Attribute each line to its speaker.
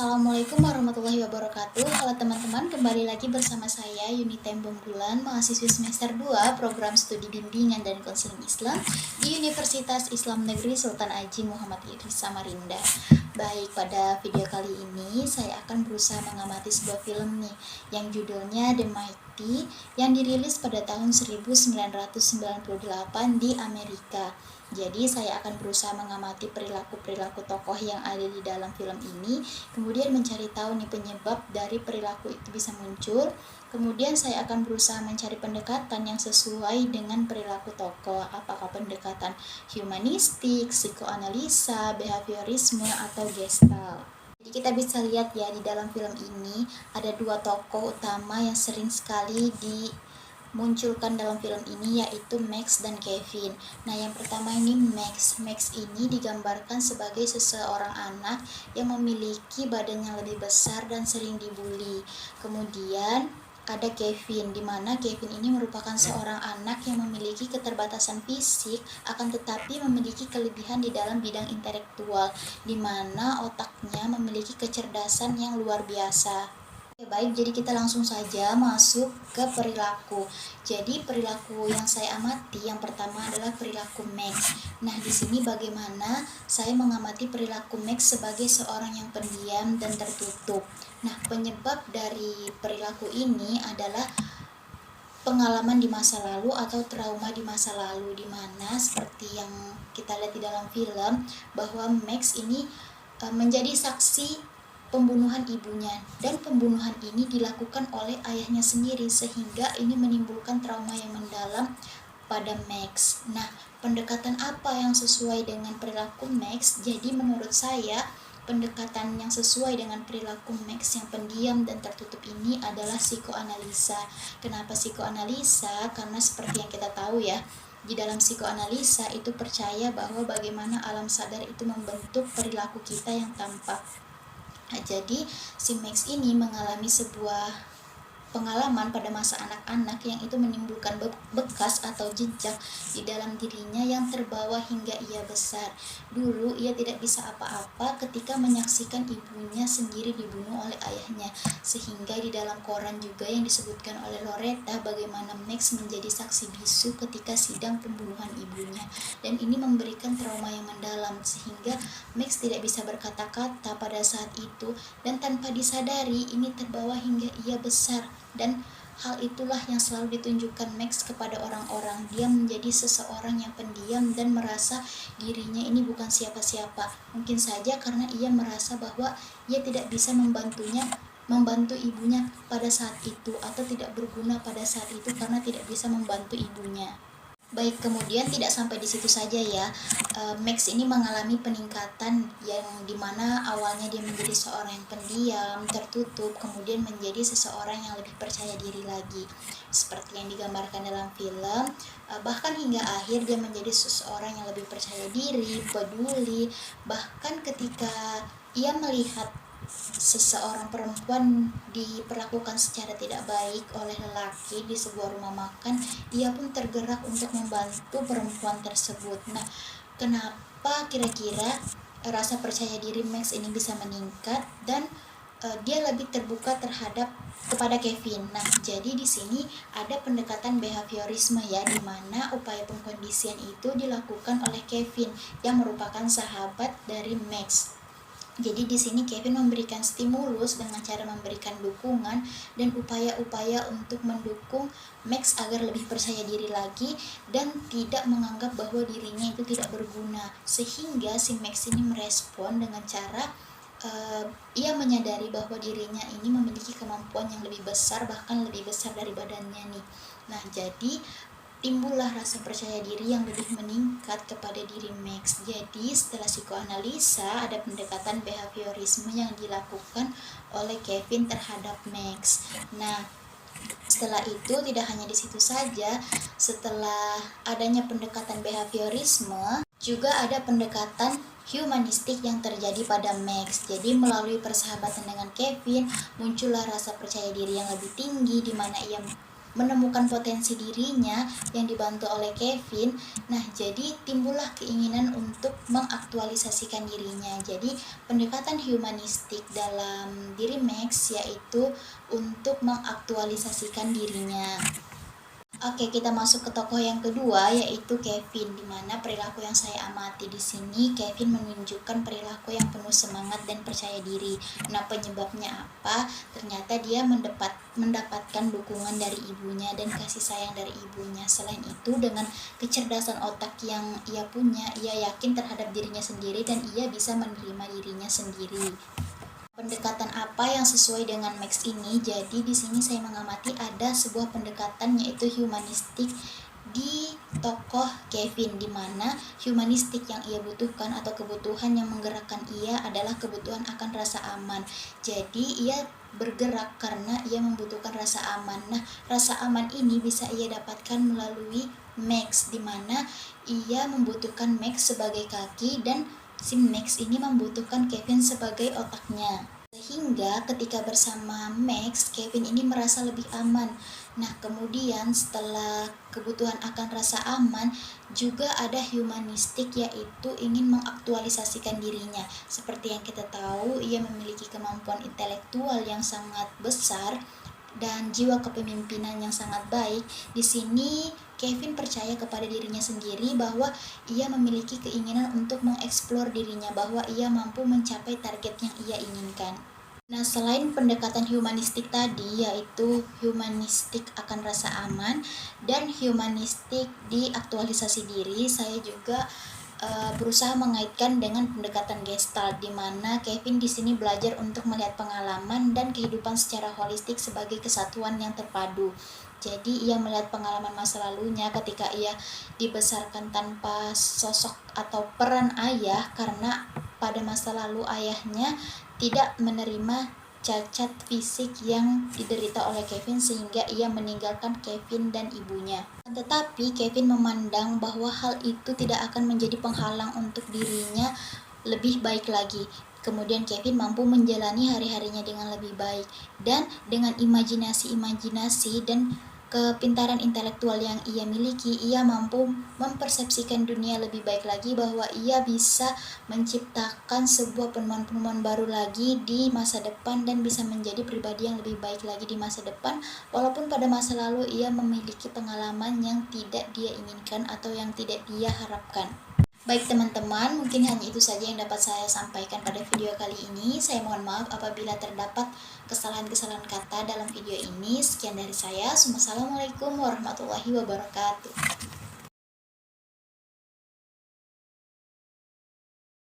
Speaker 1: Assalamualaikum warahmatullahi wabarakatuh. Halo teman-teman, kembali lagi bersama saya Yunitem Bonggulan, mahasiswi semester 2 program studi bimbingan dan konseling Islam di Universitas Islam Negeri Sultan Haji Muhammad Idris Samarinda. Baik, pada video kali ini saya akan berusaha mengamati sebuah film nih yang judulnya The Mighty yang dirilis pada tahun 1998 di Amerika. Jadi saya akan berusaha mengamati perilaku-perilaku tokoh yang ada di dalam film ini, kemudian mencari tahu nih penyebab dari perilaku itu bisa muncul. Kemudian saya akan berusaha mencari pendekatan yang sesuai dengan perilaku tokoh, apakah pendekatan humanistik, psikoanalisa, behaviorisme, atau gestalt. Jadi kita bisa lihat ya, di dalam film ini ada dua tokoh utama yang sering sekali dimunculkan dalam film ini, yaitu Max dan Kevin. Nah, yang pertama ini Max. Max ini digambarkan sebagai seseorang anak yang memiliki badan yang lebih besar dan sering dibully. Kemudian ada Kevin, di mana Kevin ini merupakan seorang anak yang memiliki keterbatasan fisik, akan tetapi memiliki kelebihan di dalam bidang intelektual, di mana otaknya memiliki kecerdasan yang luar biasa. Baik, jadi kita langsung saja masuk ke perilaku. Jadi perilaku yang saya amati yang pertama adalah perilaku Max. Nah, di sini bagaimana saya mengamati perilaku Max sebagai seorang yang pendiam dan tertutup. Nah, penyebab dari perilaku ini adalah pengalaman di masa lalu atau trauma di masa lalu, di mana seperti yang kita lihat di dalam film bahwa Max ini menjadi saksi pembunuhan ibunya, dan pembunuhan ini dilakukan oleh ayahnya sendiri, sehingga ini menimbulkan trauma yang mendalam pada Max. Nah, pendekatan apa yang sesuai dengan perilaku Max? Jadi menurut saya pendekatan yang sesuai dengan perilaku Max yang pendiam dan tertutup ini adalah psikoanalisa. Kenapa psikoanalisa? Karena seperti yang kita tahu ya, di dalam psikoanalisa itu percaya bahwa bagaimana alam sadar itu membentuk perilaku kita yang tampak. Nah, jadi si Max ini mengalami sebuah pengalaman pada masa anak-anak yang itu menimbulkan bekas atau jejak di dalam dirinya yang terbawa hingga ia besar. Dulu ia tidak bisa apa-apa ketika menyaksikan ibunya sendiri dibunuh oleh ayahnya, sehingga di dalam koran juga yang disebutkan oleh Loretta bagaimana Max menjadi saksi bisu ketika sidang pembunuhan ibunya, dan ini memberikan trauma yang mendalam sehingga Max tidak bisa berkata-kata pada saat itu, dan tanpa disadari ini terbawa hingga ia besar. Dan hal itulah yang selalu ditunjukkan Max kepada orang-orang. Dia menjadi seseorang yang pendiam dan merasa dirinya ini bukan siapa-siapa. Mungkin saja karena ia merasa bahwa ia tidak bisa membantu ibunya pada saat itu, atau tidak berguna pada saat itu karena tidak bisa membantu ibunya. Baik, kemudian tidak sampai di situ saja ya. Max ini mengalami peningkatan yang dimana awalnya dia menjadi seorang yang pendiam, tertutup, kemudian menjadi seseorang yang lebih percaya diri lagi. Seperti yang digambarkan dalam film, bahkan hingga akhir dia menjadi seseorang yang lebih percaya diri, peduli. Bahkan ketika ia melihat seseorang perempuan diperlakukan secara tidak baik oleh lelaki di sebuah rumah makan, ia pun tergerak untuk membantu perempuan tersebut. Nah, kenapa kira-kira rasa percaya diri Max ini bisa meningkat dan dia lebih terbuka kepada Kevin. Nah, jadi di sini ada pendekatan behaviorisme ya, di mana upaya pengkondisian itu dilakukan oleh Kevin yang merupakan sahabat dari Max. Jadi di sini Kevin memberikan stimulus dengan cara memberikan dukungan dan upaya-upaya untuk mendukung Max agar lebih percaya diri lagi dan tidak menganggap bahwa dirinya itu tidak berguna, sehingga si Max ini merespon dengan cara ia menyadari bahwa dirinya ini memiliki kemampuan yang lebih besar, bahkan lebih besar dari badannya nih. Nah, jadi timbullah rasa percaya diri yang lebih meningkat kepada diri Max. Jadi setelah psikoanalisa ada pendekatan behaviorisme yang dilakukan oleh Kevin terhadap Max. Nah, setelah itu tidak hanya di situ saja. Setelah adanya pendekatan behaviorisme, juga ada pendekatan humanistik yang terjadi pada Max. Jadi melalui persahabatan dengan Kevin, muncullah rasa percaya diri yang lebih tinggi, di mana ia menemukan potensi dirinya yang dibantu oleh Kevin. Nah, jadi timbullah keinginan untuk mengaktualisasikan dirinya. Jadi pendekatan humanistik dalam diri Max yaitu untuk mengaktualisasikan dirinya. Oke, kita masuk ke tokoh yang kedua yaitu Kevin, di mana perilaku yang saya amati di sini Kevin menunjukkan perilaku yang penuh semangat dan percaya diri. Nah, penyebabnya apa? Ternyata dia mendapatkan dukungan dari ibunya dan kasih sayang dari ibunya. Selain itu, dengan kecerdasan otak yang ia punya, ia yakin terhadap dirinya sendiri dan ia bisa menerima dirinya sendiri. Pendekatan apa yang sesuai dengan Max ini? Jadi di sini saya mengamati ada sebuah pendekatan yaitu humanistik di tokoh Kevin, di mana humanistik yang ia butuhkan atau kebutuhan yang menggerakkan ia adalah kebutuhan akan rasa aman. Jadi ia bergerak karena ia membutuhkan rasa aman. Nah, rasa aman ini bisa ia dapatkan melalui Max, di mana ia membutuhkan Max sebagai kaki dan si Max ini membutuhkan Kevin sebagai otaknya. Sehingga ketika bersama Max, Kevin ini merasa lebih aman. Nah, kemudian setelah kebutuhan akan rasa aman, juga ada humanistik yaitu ingin mengaktualisasikan dirinya. Seperti yang kita tahu, ia memiliki kemampuan intelektual yang sangat besar dan jiwa kepemimpinan yang sangat baik. Di sini Kevin percaya kepada dirinya sendiri bahwa ia memiliki keinginan untuk mengeksplor dirinya, bahwa ia mampu mencapai target yang ia inginkan. Nah, selain pendekatan humanistik tadi, yaitu humanistik akan rasa aman dan humanistik di aktualisasi diri, saya juga berusaha mengaitkan dengan pendekatan Gestalt, di mana Kevin di sini belajar untuk melihat pengalaman dan kehidupan secara holistik sebagai kesatuan yang terpadu. Jadi ia melihat pengalaman masa lalunya ketika ia dibesarkan tanpa sosok atau peran ayah, karena pada masa lalu ayahnya tidak menerima cacat fisik yang diderita oleh Kevin sehingga ia meninggalkan Kevin dan ibunya. Tetapi Kevin memandang bahwa hal itu tidak akan menjadi penghalang untuk dirinya lebih baik lagi. Kemudian Kevin mampu menjalani hari-harinya dengan lebih baik, dan dengan imajinasi-imajinasi dan kepintaran intelektual yang ia miliki, ia mampu mempersepsikan dunia lebih baik lagi, bahwa ia bisa menciptakan sebuah penemuan-penemuan baru lagi di masa depan dan bisa menjadi pribadi yang lebih baik lagi di masa depan, walaupun pada masa lalu ia memiliki pengalaman yang tidak dia inginkan atau yang tidak dia harapkan. Baik teman-teman, mungkin hanya itu saja yang dapat saya sampaikan pada video kali ini. Saya mohon maaf apabila terdapat kesalahan-kesalahan kata dalam video ini. Sekian dari saya. Wassalamualaikum warahmatullahi wabarakatuh.